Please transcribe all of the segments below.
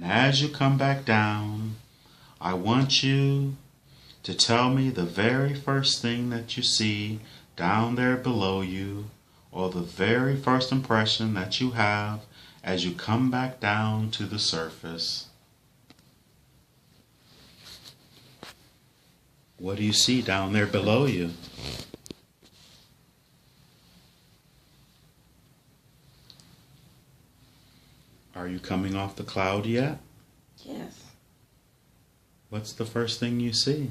And as you come back down, I want you to tell me the very first thing that you see down there below you, or the very first impression that you have as you come back down to the surface. What do you see down there below you? Are you coming off the cloud yet? Yes. What's the first thing you see?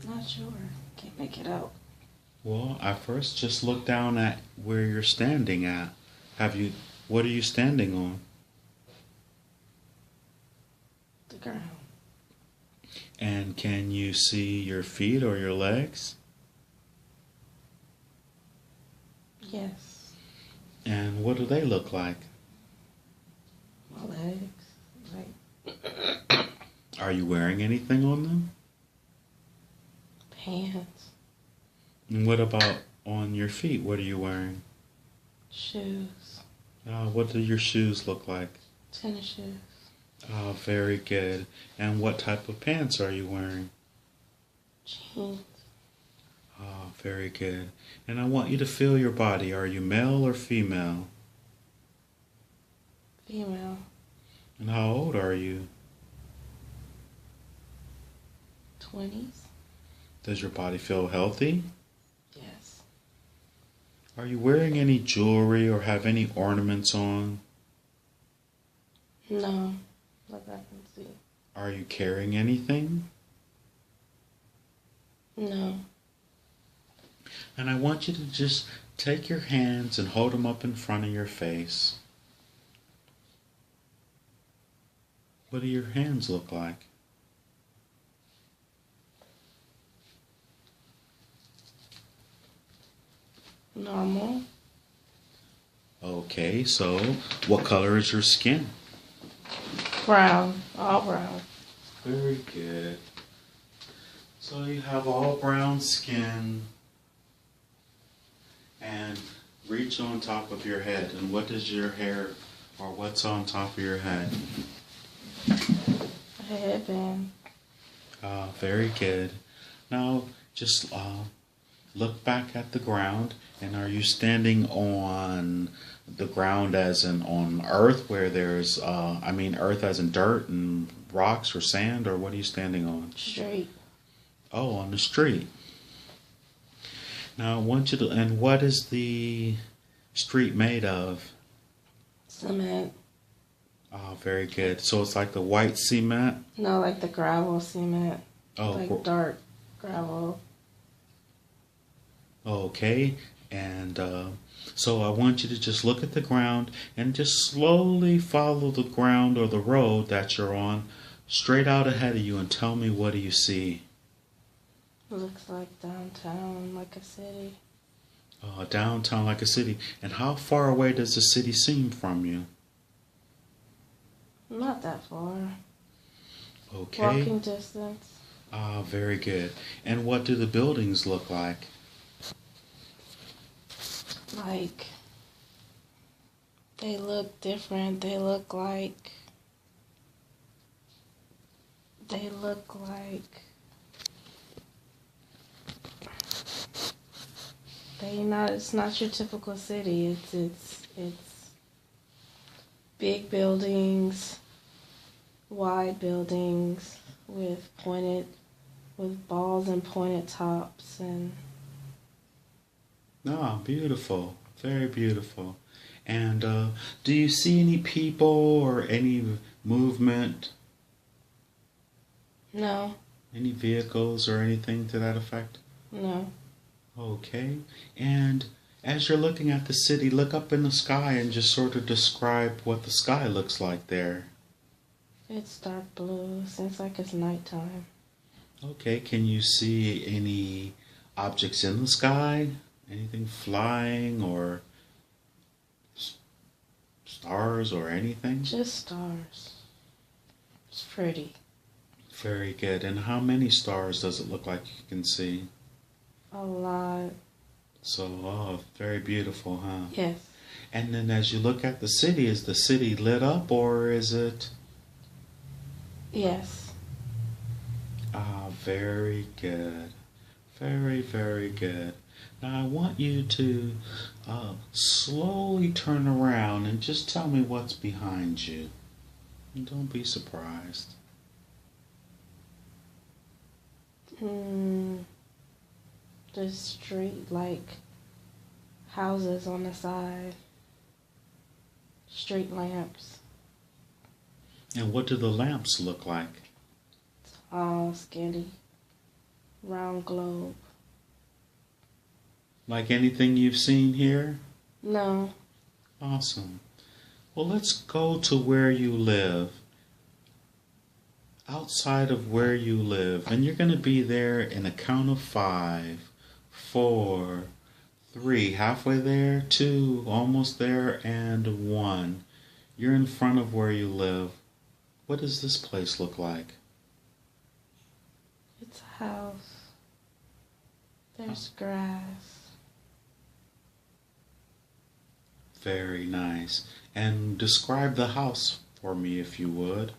Not sure. Can't make it out. Well, I first just look down at where you're standing at. What are you standing on? The ground. And can you see your feet or your legs? Yes. And what do they look like? My legs. Like Are you wearing anything on them? pants. And what about on your feet? What are you wearing? Shoes. What do your shoes look like? Tennis shoes. Very good. And what type of pants are you wearing? Jeans. Very good. And I want you to feel your body. Are you male or female? Female. And how old are you? 20s. Does your body feel healthy? Yes. Are you wearing any jewelry or have any ornaments on? No. Like I can see. Are you carrying anything? No. And I want you to just take your hands and hold them up in front of your face. What do your hands look like? Normal. Okay, so what color is your skin? Brown. All brown. Very good. So you have all brown skin. And reach on top of your head. And what does your hair, or what's on top of your head? A headband. Very good. Now just look back at the ground. And are you standing on the ground as in on earth where there's, earth as in dirt and rocks or sand, or what are you standing on? Street. Oh, on the street. Now I want you to, and what is the street made of? Cement. Oh, very good. So it's like the white cement? No, like the gravel cement. Oh, like dark gravel. Okay. And so I want you to just look at the ground and just slowly follow the ground or the road that you're on straight out ahead of you and tell me, what do you see? Looks like downtown, like a city. Downtown like a city. And how far away does the city seem from you? Not that far. Okay. Walking distance. Very good. And what do the buildings look like? Like, they look different. They look like it's not your typical city. It's big buildings, wide buildings with balls and pointed tops and Beautiful. Very beautiful. And do you see any people or any movement? no. Any vehicles or anything to that effect? No. Okay. And as you're looking at the city, look up in the sky and just sort of describe what the sky looks like there. It's dark blue. Seems like it's nighttime. Okay. Can you see any objects in the sky? Anything flying or stars or anything? Just stars. It's pretty. Very good. And how many stars does it look like you can see? A lot. So, oh, very beautiful, huh? Yes. And then as you look at the city, is the city lit up or is it? Yes. Ah, very good. Very, very good. Now I want you to slowly turn around and just tell me what's behind you. And don't be surprised. Hmm. The street, like houses on the side. Street lamps. And what do the lamps look like? All skinny. Round globe. Like anything you've seen here? No. Awesome. Well, let's go to where you live. Outside of where you live. And you're going to be there in a count of 5, 4, 3. Halfway there, 2, almost there, and 1. You're in front of where you live. What does this place look like? It's a house. There's grass. Very nice. And describe the house for me if you would.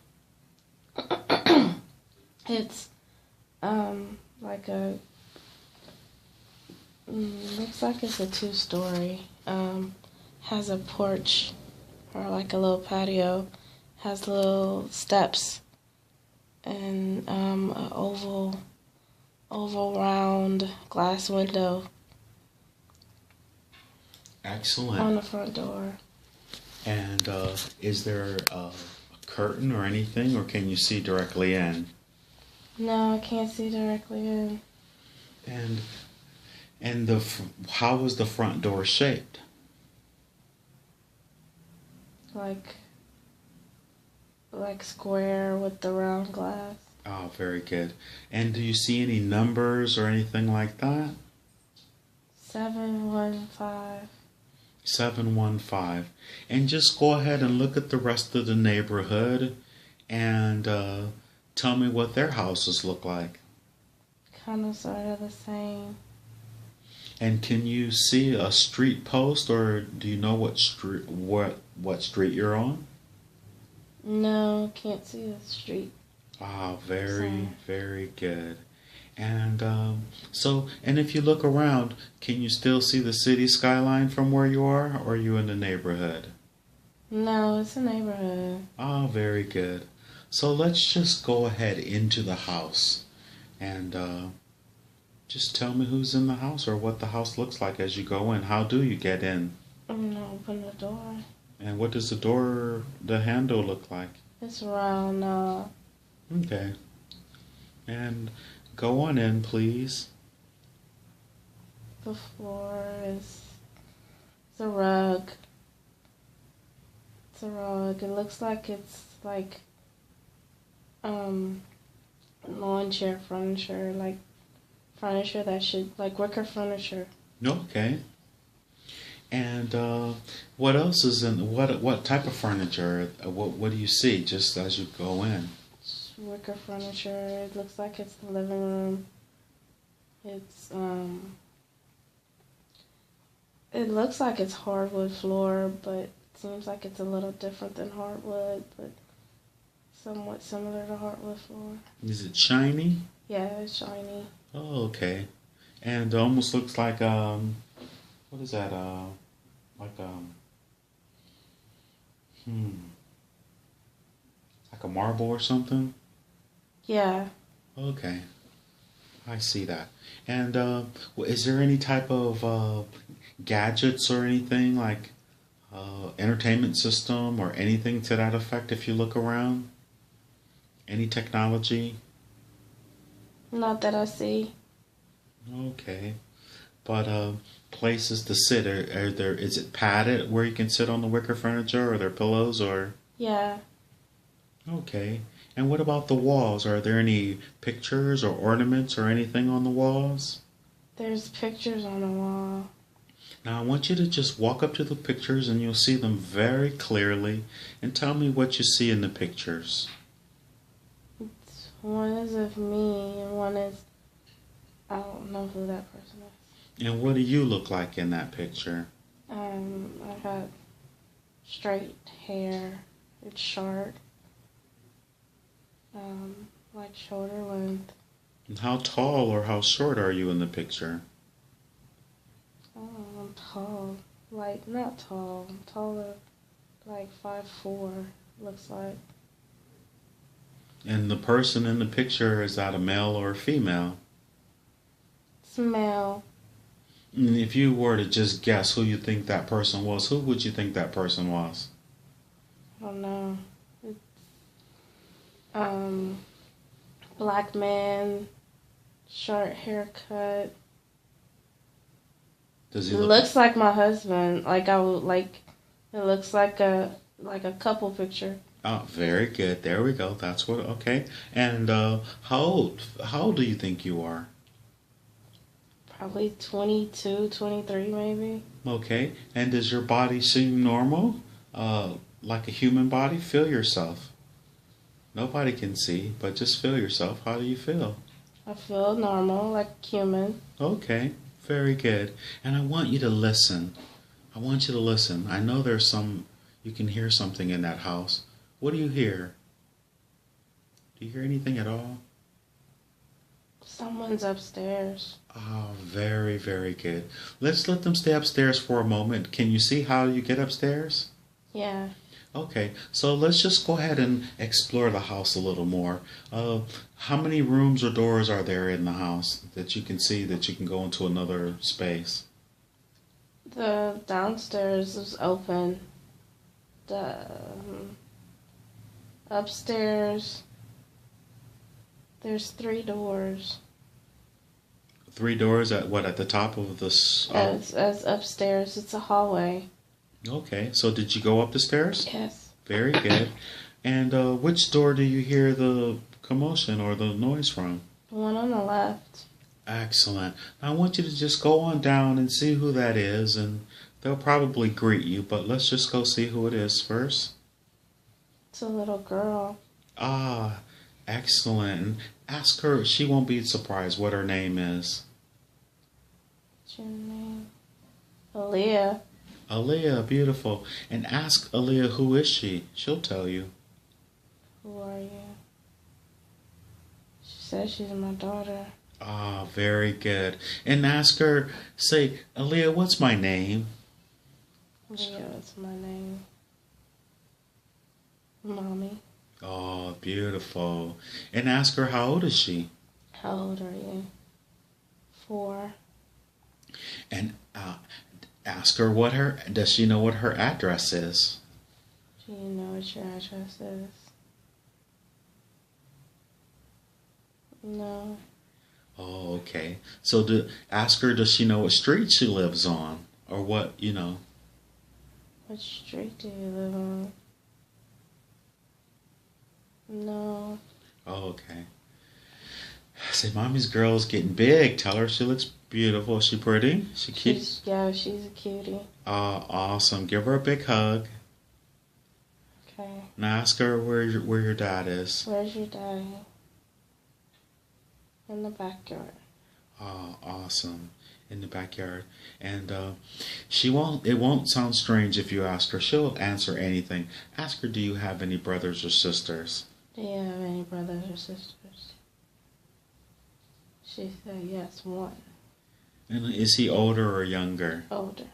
It's like a looks like it's a 2-story. Has a porch or like a little patio. Has little steps and a oval round glass window Excellent. on the front door. And is there a curtain or anything, or can you see directly in? No, I can't see directly in. And how was the front door shaped? Like square with the round glass. Oh, very good. And do you see any numbers or anything like that? 715. 715. And just go ahead and look at the rest of the neighborhood and tell me what their houses look like. Kind of sort of the same. And can you see a street post, or do you know what street you're on? No, can't see the street. Ah, very, Sorry. very good. And and if you look around, can you still see the city skyline from where you are, or are you in the neighborhood? No, it's a neighborhood. Ah, very good. So let's just go ahead into the house and just tell me who's in the house or what the house looks like as you go in. How do you get in? I'm gonna open the door. And what does the handle look like? It's round. Okay. And go on in, please. The floor is it's a rug. It's a rug. It looks like it's like lawn chair furniture, like furniture that should like wicker furniture. Okay. And what else is in what type of furniture? What do you see just as you go in? It's wicker furniture. It looks like it's the living room. It's it looks like it's hardwood floor, but it seems like it's a little different than hardwood, but somewhat similar to hardwood floor. Is it shiny? Yeah, it's shiny. Oh, okay. And it almost looks like what is that? Like like a marble or something? Yeah. Okay. I see that. And is there any type of gadgets or anything like entertainment system or anything to that effect if you look around? Any technology? Not that I see. Okay. But places to sit, are there, is it padded where you can sit on the wicker furniture? Are there pillows or? Yeah. Okay. And what about the walls? Are there any pictures or ornaments or anything on the walls? There's pictures on the wall. Now I want you to just walk up to the pictures and you'll see them very clearly and tell me what you see in the pictures. One is of me and one is I don't know who that person is. And what do you look like in that picture? I got straight hair. It's short. Like shoulder length. And how tall or how short are you in the picture? Oh, I'm tall. Like, not tall. I'm taller. Like 5'4", looks like. And the person in the picture, is that a male or a female? It's male. And if you were to just guess who you think that person was, who would you think that person was? I don't know. It's, black man, short haircut. Does he It look? looks like my husband. Like I would like. It looks like a couple picture. Oh, very good. There we go. That's what. Okay. And how old do you think you are? Probably 22, 23 maybe. Okay. And does your body seem normal? Like a human body? Feel yourself. Nobody can see, but just feel yourself. How do you feel? I feel normal, like human. Okay. Very good. And I want you to listen. I want you to listen. I know there's you can hear something in that house. What do you hear? Do you hear anything at all? Someone's upstairs. Oh, very, very good. Let's let them stay upstairs for a moment. Can you see how you get upstairs? Yeah. Okay, so let's just go ahead and explore the house a little more. How many rooms or doors are there in the house that you can see that you can go into another space? The downstairs is open. The upstairs, there's 3 doors. 3 doors at what, at the top of this? As upstairs, it's a hallway. Okay, so did you go up the stairs? Yes. Very good. And which door do you hear the commotion or the noise from? The one on the left. Excellent. Now I want you to just go on down and see who that is, and they'll probably greet you, but let's just go see who it is first. It's a little girl. Ah, excellent. And ask her, she won't be surprised what her name is. What's your name? Aaliyah. Aaliyah, beautiful. And ask Aaliyah, who is she? She'll tell you. Who are you? She says she's my daughter. Ah, very good. And ask her, say, Aaliyah, what's my name? Aaliyah, what's my name? Mommy. Oh, beautiful. And ask her, how old is she? How old are you? 4. And ask her does she know what her address is? Do you know what your address is? No. Oh, okay. So ask her, does she know what street she lives on? Or what, What street do you live on? No. Oh, okay. Say, Mommy's girl's getting big. Tell her she looks beautiful. Is she pretty? She cute? She's a cutie. Awesome. Give her a big hug. Okay. And ask her where your dad is. Where's your daddy? In the backyard. Oh, awesome. In the backyard. And it won't sound strange if you ask her. She'll answer anything. Ask her, do you have any brothers or sisters? Do you have any brothers or sisters? She said yes, 1. And is he older or younger? Older.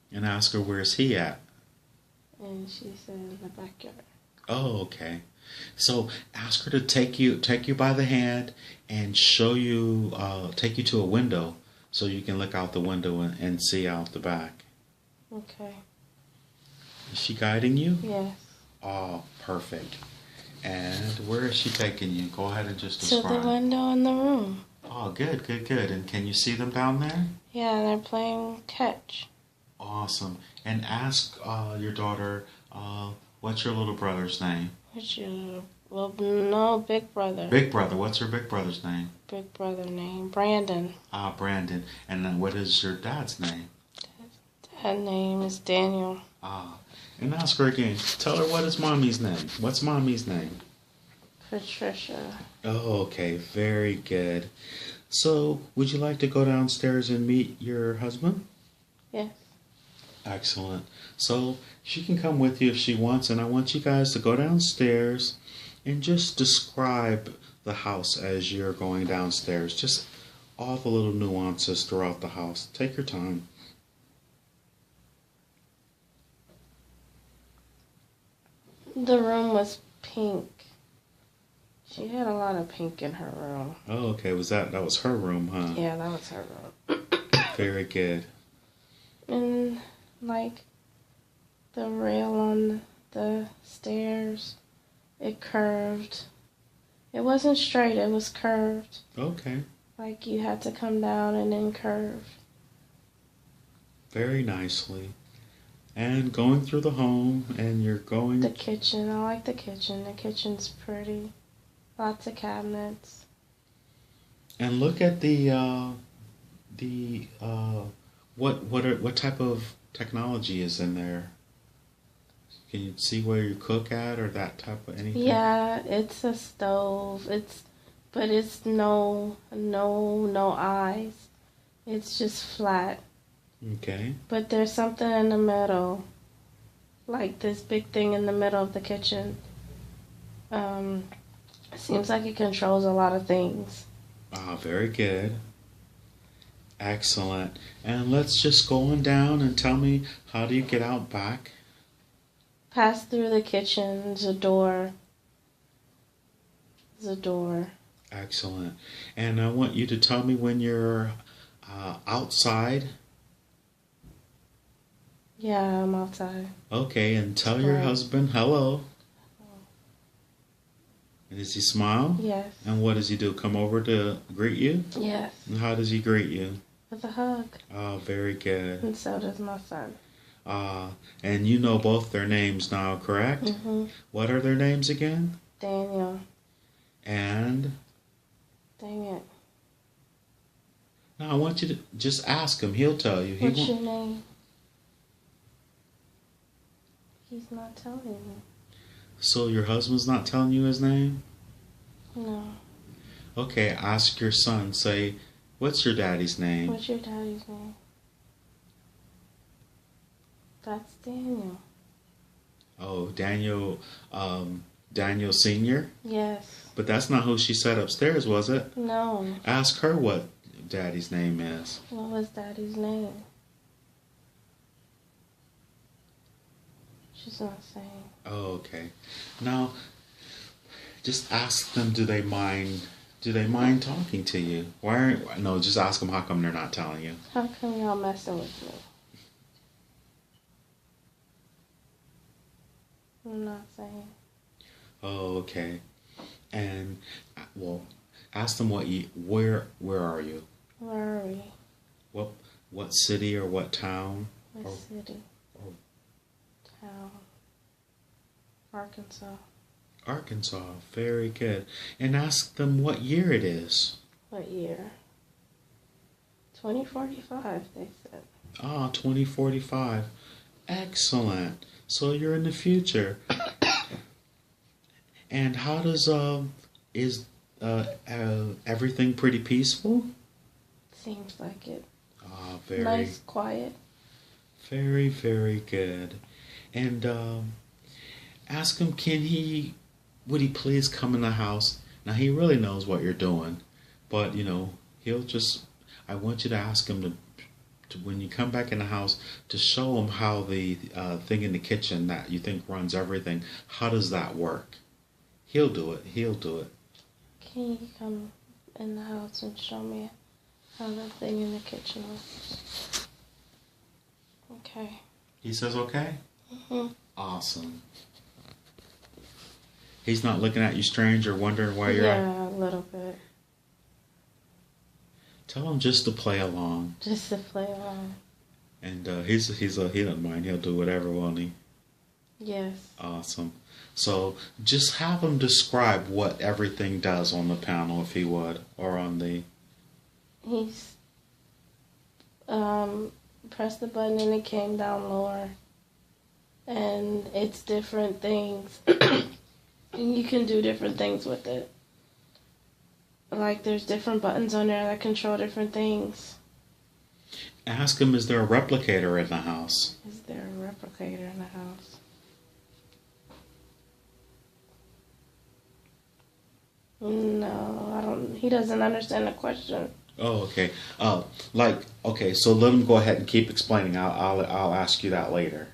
And ask her, where's he at? And she said in the backyard. Oh, okay. So ask her to take you by the hand and show you, take you to a window so you can look out the window and see out the back. Okay. Is she guiding you? Yes. Oh, perfect. And where is she taking you? Go ahead and just describe. To the window in the room. Oh, good. And can you see them down there? Yeah, they're playing catch. Awesome. And ask your daughter, what's your little brother's name? No, big brother. Big brother. What's her big brother's name? Big brother name, Brandon. Brandon. And then what is your dad's name? Dad's name is Daniel. And ask her again. Tell her what is Mommy's name. What's Mommy's name? Patricia. Oh, okay. Very good. So, would you like to go downstairs and meet your husband? Yes. Excellent. So, she can come with you if she wants, and I want you guys to go downstairs and just describe the house as you're going downstairs. Just all the little nuances throughout the house. Take your time. The room was pink. She had a lot of pink in her room. Oh, okay. That was her room, huh? Yeah, that was her room. Very good. And like the rail on the stairs, it curved. It wasn't straight, it was curved. Okay. Like you had to come down and then curve. Very nicely. And going through the home, and you're going... The kitchen, I like the kitchen. The kitchen's pretty. Lots of cabinets. And look at what type of technology is in there? Can you see where you cook at, or that type of anything? Yeah, it's a stove. But it's no eyes. It's just flat. Okay. But there's something in the middle, like this big thing in the middle of the kitchen. It seems like it controls a lot of things. Very good. Excellent. And let's just go on down and tell me, how do you get out back? Pass through the kitchen, there's a door. There's a door. Excellent. And I want you to tell me when you're outside. Yeah, I'm outside. Okay, and tell your husband hello. And does he smile? Yes. And what does he do? Come over to greet you? Yes. And how does he greet you? With a hug. Oh, very good. And so does my son. And you know both their names now, correct? Mm-hmm. What are their names again? Daniel. And? Dang it. Now I want you to just ask him. He'll tell you. What's your name? He's not telling me. So your husband's not telling you his name? No. Okay, ask your son. Say, what's your daddy's name? What's your daddy's name? That's Daniel. Oh, Daniel, Daniel Sr.? Yes. But that's not who she said upstairs, was it? No. Ask her what daddy's name is. What was daddy's name? She's not saying. Oh, okay. Now, just ask them, do they mind talking to you? No, just ask them how come they're not telling you. How come y'all messing with me? I'm not saying. Oh, okay. And, well, ask them where are you? Where are we? What city or what town? What city? Town. Arkansas. Arkansas. Very good. And ask them what year it is. What year? 2045, they said. 2045. Excellent. So you're in the future. And how does is everything pretty peaceful? Seems like it. Very nice, quiet. Very, very good. And ask him, would he please come in the house? Now he really knows what you're doing, but I want you to ask him to when you come back in the house, to show him how the thing in the kitchen that you think runs everything, how does that work? He'll do it. Can you come in the house and show me how the thing in the kitchen works? Okay. He says okay? Mm-hmm. Awesome. He's not looking at you strange or wondering why you're Yeah, a little bit. Tell him just to play along. Just to play along. And he doesn't mind. He'll do whatever, won't he? Yes. Awesome. So just have him describe what everything does on the panel, if he would, or on the... He's pressed the button and it came down lower. And it's different things. And you can do different things with it. Like there's different buttons on there that control different things. Ask him, is there a replicator in the house? Is there a replicator in the house? No, I don't. He doesn't understand the question. Oh, okay. Okay, so let him go ahead and keep explaining. I'll ask you that later.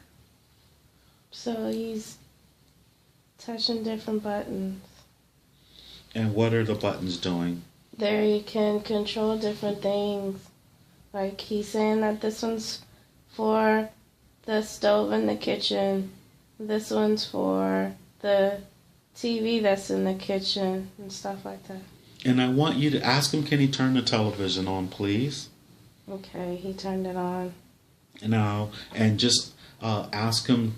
So he's touching different buttons. And what are the buttons doing? There you can control different things. Like he's saying that this one's for the stove in the kitchen. This one's for the TV that's in the kitchen and stuff like that. And I want you to ask him, can he turn the television on, please? Okay, he turned it on. Now, and just ask him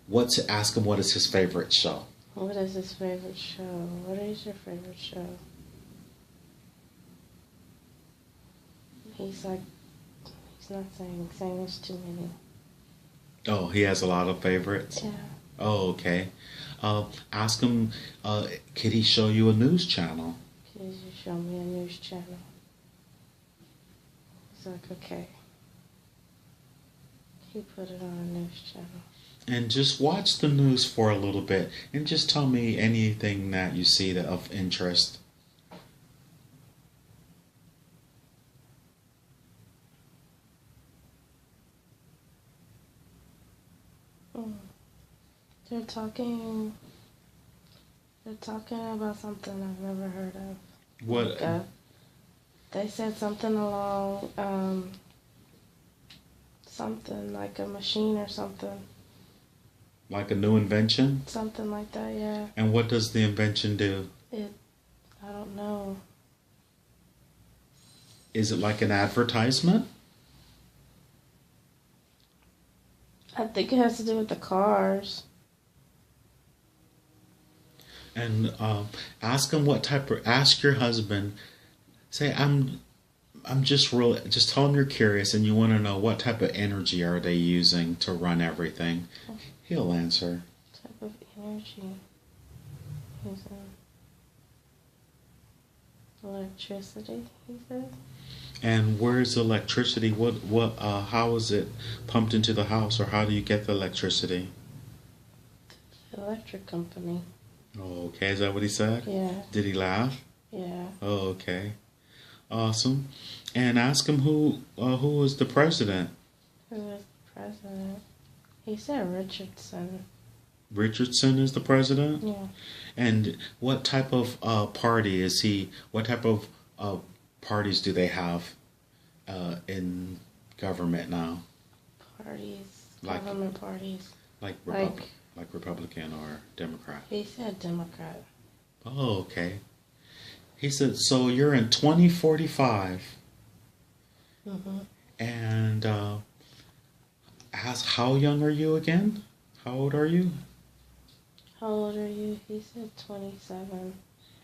what is his favorite show. What is his favorite show? What is your favorite show? He's like, he's not saying there's too many. Oh, he has a lot of favorites? Yeah. Oh, okay. Ask him, could he show you a news channel? Could you show me a news channel? He's like, okay. He put it on a news channel. And just watch the news for a little bit and just tell me anything that you see that of interest. They're talking about something I've never heard of. What? Like, they said something along, something like a machine or something. Like a new invention? Something like that, yeah. And what does the invention do? I don't know. Is it like an advertisement? I think it has to do with the cars. And ask him ask your husband, say, just tell him you're curious and you want to know what type of energy are they using to run everything. He'll answer. Type of energy. Using electricity, he says. And where's the electricity? How is it pumped into the house, or how do you get the electricity? The electric company. Oh, okay. Is that what he said? Yeah. Did he laugh? Yeah. Oh, okay. Awesome. And ask him who is the president. Who is the president? He said Richardson. Richardson is the president? Yeah. And what type of party is he? What type of parties do they have in government now? Parties. Government parties. Like Republican or Democrat? He said Democrat. Oh, okay. He said, so you're in 2045. Mm-hmm. And ask, how young are you again? How old are you? How old are you? He said 27.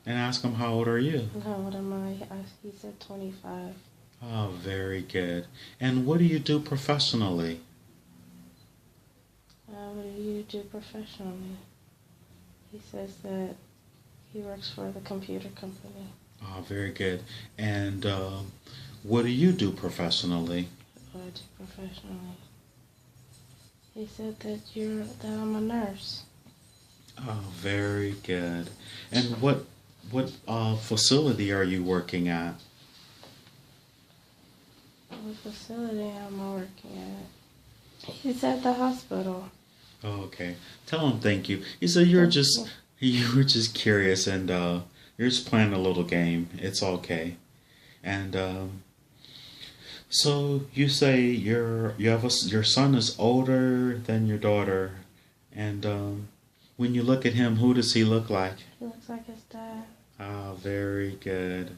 And ask him, how old are you? And how old am I? He said 25. Oh, very good. And what do you do professionally? What do you do professionally? He says that he works for the computer company. Oh, very good. And what do you do professionally? What I do professionally? He said that I'm a nurse. Oh, very good. And what facility are you working at? What facility am I working at? He's at the hospital. Oh, okay. Tell him thank you. He said you were just curious and you're just playing a little game. It's okay. And so you say your son is older than your daughter, and when you look at him, who does he look like? He looks like his dad. Ah, very good.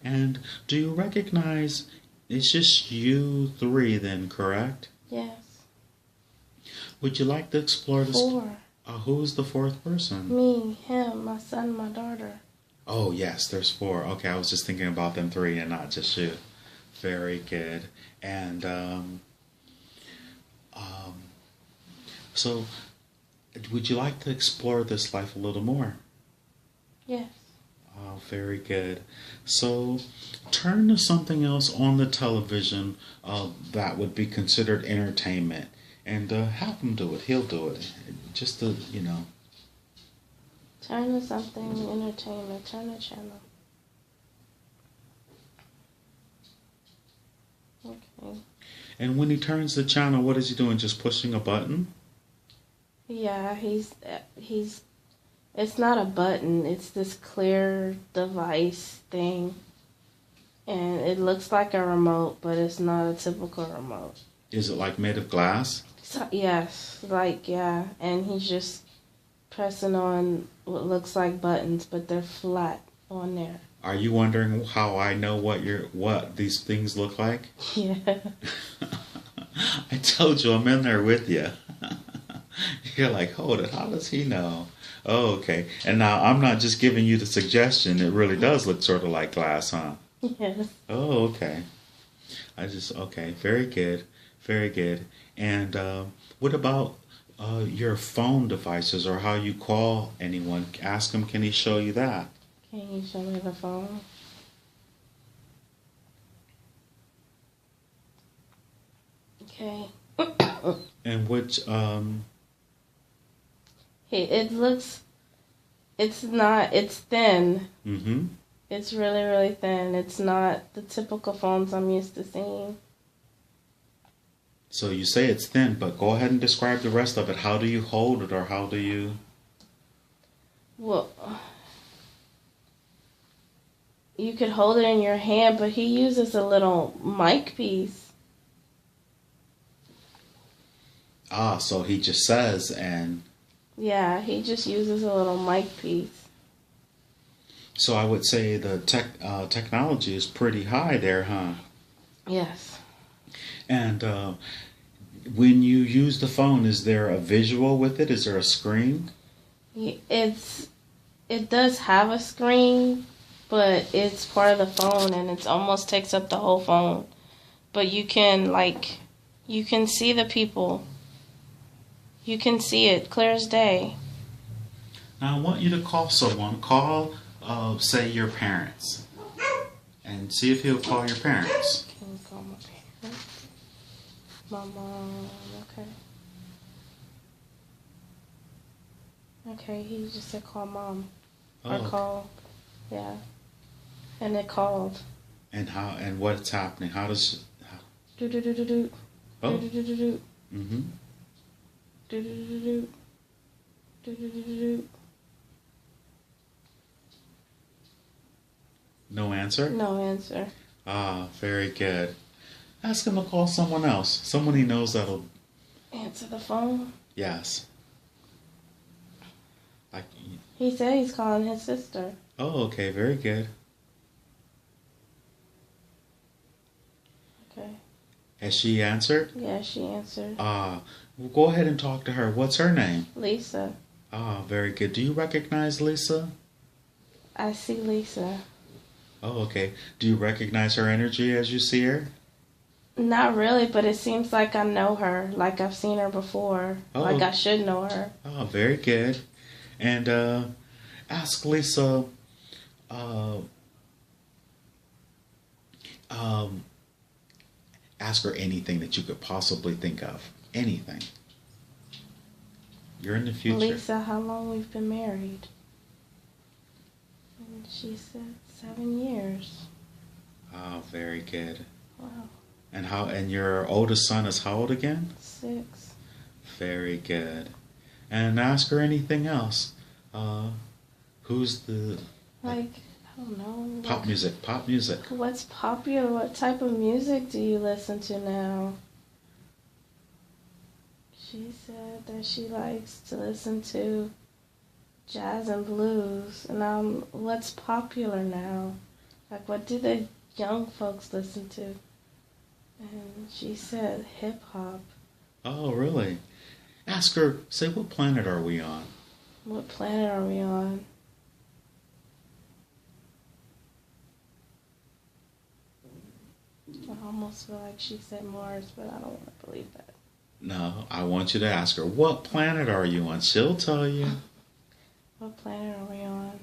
And do you recognize it's just you three then, correct? Yes. Would you like to explore this? 4. Who's the fourth person? Me, him, my son, my daughter. Oh, yes, there's 4. Okay, I was just thinking about them 3 and not just you. Very good. And so would you like to explore this life a little more? Yes. very good. So turn to something else on the television that would be considered entertainment, and have him do it. He'll do it. Just to, Turn to something entertainment. Turn the channel. Okay. And when he turns the channel, what is he doing? Just pushing a button? Yeah, he's. It's not a button. It's this clear device thing, and it looks like a remote, but it's not a typical remote. Is it like made of glass? So, yes, yeah, and he's just pressing on what looks like buttons, but they're flat on there. Are you wondering how I know what these things look like? Yeah. I told you I'm in there with you. You're like, hold it. How does he know? Oh, okay. And now I'm not just giving you the suggestion. It really does look sort of like glass, huh? Yes. Oh, okay. Okay. Very good. Very good. And what about your phone devices or how you call anyone? Ask him, can he show you that? Can you show me the phone? Okay. And which it's thin. Mm-hmm. It's really, really thin. It's not the typical phones I'm used to seeing. So you say it's thin, but go ahead and describe the rest of it. How do you hold it, or how do you... Well, you could hold it in your hand, but he uses a little mic piece. Ah, so he just says and... Yeah, he just uses a little mic piece. So I would say the technology is pretty high there, huh? Yes. And when you use the phone, is there a visual with it? Is there a screen? It does have a screen, but it's part of the phone, and it almost takes up the whole phone. But you can see the people. You can see it clear as day. Now I want you to call someone. Call, say, your parents, and see if he'll call your parents. Can you call my parents? My mom. Okay. Okay, he just said call mom. Oh, Or okay. call. Yeah. And it called. And how? And what's happening? How does? Do do do do do. Oh. Do do do do. Mm-hmm. Do do do do. Do do do do. No answer? No answer. Ah, very good. Ask him to call someone else. Someone he knows that'll... Answer the phone. Yes. Like... He said he's calling his sister. Oh, okay. Very good. Okay. Has she answered? Yeah, she answered. Well, go ahead and talk to her. What's her name? Lisa. Ah, very good. Do you recognize Lisa? I see Lisa. Oh, okay. Do you recognize her energy as you see her? Not really, but it seems like I know her. Like I've seen her before. Oh. Like I should know her. Oh, very good. And ask Lisa, ask her anything that you could possibly think of. Anything. You're in the future. Lisa, how long we've been married? And she said 7 years. Oh, very good. Wow. And your oldest son is how old again? 6. Very good. And ask her anything else. Who's the... Like, I don't know. Pop music. What's popular? What type of music do you listen to now? She said that she likes to listen to jazz and blues. And what's popular now? Like, what do the young folks listen to? And she said hip hop. Oh, really? Ask her, say, what planet are we on? What planet are we on? I almost feel like she said Mars, but I don't want to believe that. No, I want you to ask her, what planet are you on? She'll tell you. What planet are we on?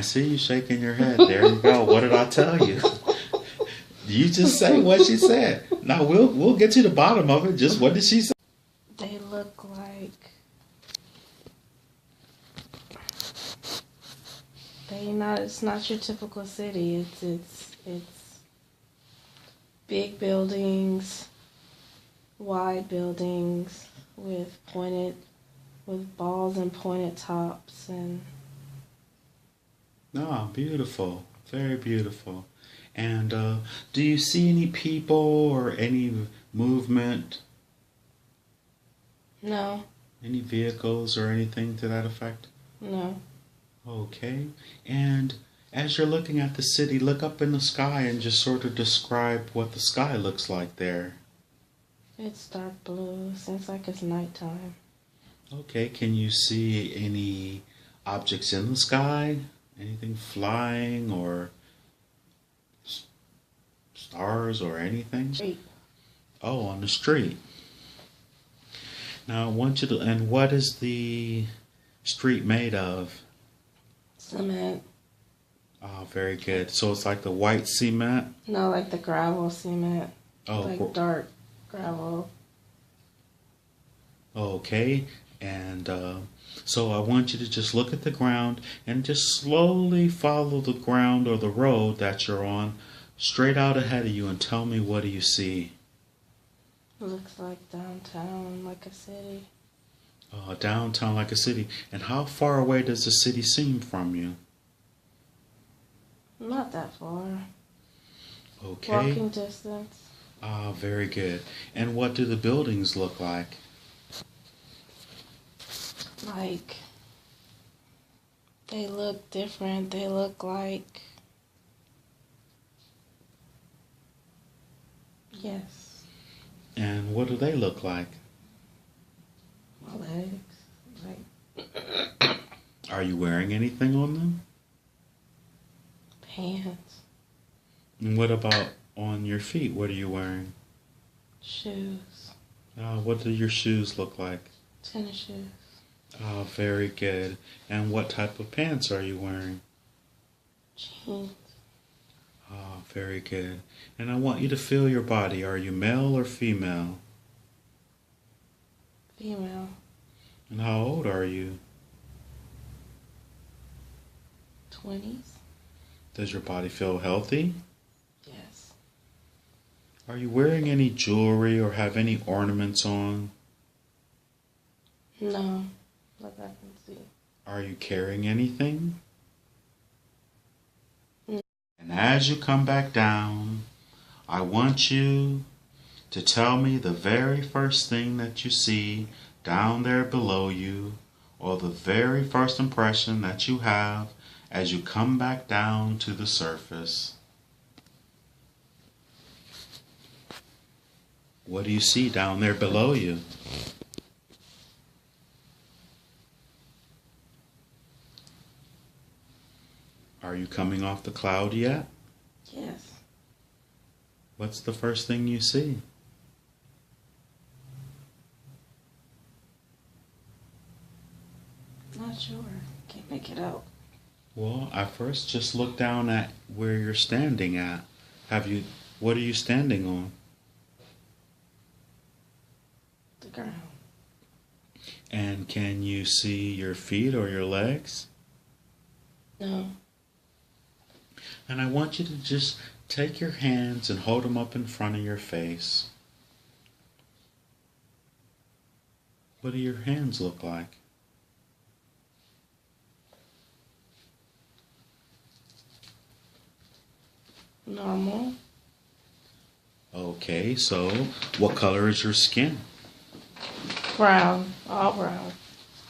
I see you shaking your head. There you go. What did I tell you? You just say what she said. Now we'll get to the bottom of it. Just what did she say? They look like it's not your typical city. It's big buildings, wide buildings with balls and pointed tops and Beautiful. Very beautiful. And do you see any people or any movement? no, Any vehicles or anything to that effect? no. Okay. And as you're looking at the city, look up in the sky and just sort of describe what the sky looks like there. It's dark blue. Seems like it's nighttime. Okay. Can you see any objects in the sky? Anything flying or stars or anything? Street. Oh, on the street. Now I want you to, and what is the street made of? Cement. Oh, very good. So it's like the white cement? No, like the gravel cement. Oh, Like dark gravel. okay. And so I want you to just look at the ground and just slowly follow the ground or the road that you're on straight out ahead of you and tell me, what do you see? Looks like downtown, like a city. Downtown like a city. And how far away does the city seem from you? Not that far. Okay. Walking distance. Very good. And what do the buildings look like? Like, they look different. They look like, yes, And what do they look like? my legs, like Are you wearing anything on them? pants, And what about on your feet? What are you wearing? shoes, What do your shoes look like? tennis shoes, Very good. And what type of pants are you wearing? jeans, Very good. And I want you to feel your body. Are you male or female? female, And how old are you? 20s, Does your body feel healthy? yes, Are you wearing any jewelry or have any ornaments on? no, like I can see. Are you carrying anything? No. And as you come back down, I want you to tell me the very first thing that you see down there below you, or the very first impression that you have as you come back down to the surface. What do you see down there below you? Are you coming off the cloud yet? Yes, What's the first thing you see? not sure. Can't make it out. Well, I first just look down at where you're standing at. What are you standing on? The ground. And can you see your feet or your legs? No. And I want you to just take your hands and hold them up in front of your face. What do your hands look like? Normal. Okay, so what color is your skin? Brown. All brown.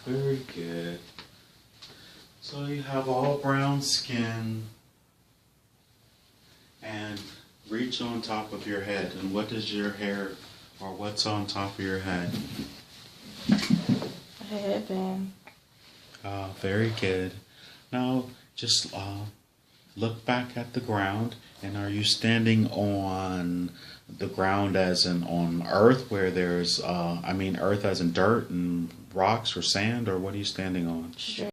Very good. So you have all brown skin, and reach on top of your head. And what does your hair, or what's on top of your head? A headband. Very good. Now just look back at the ground, and are you standing on the ground as in on earth where there's, earth as in dirt and rocks or sand, or what are you standing on? Straight.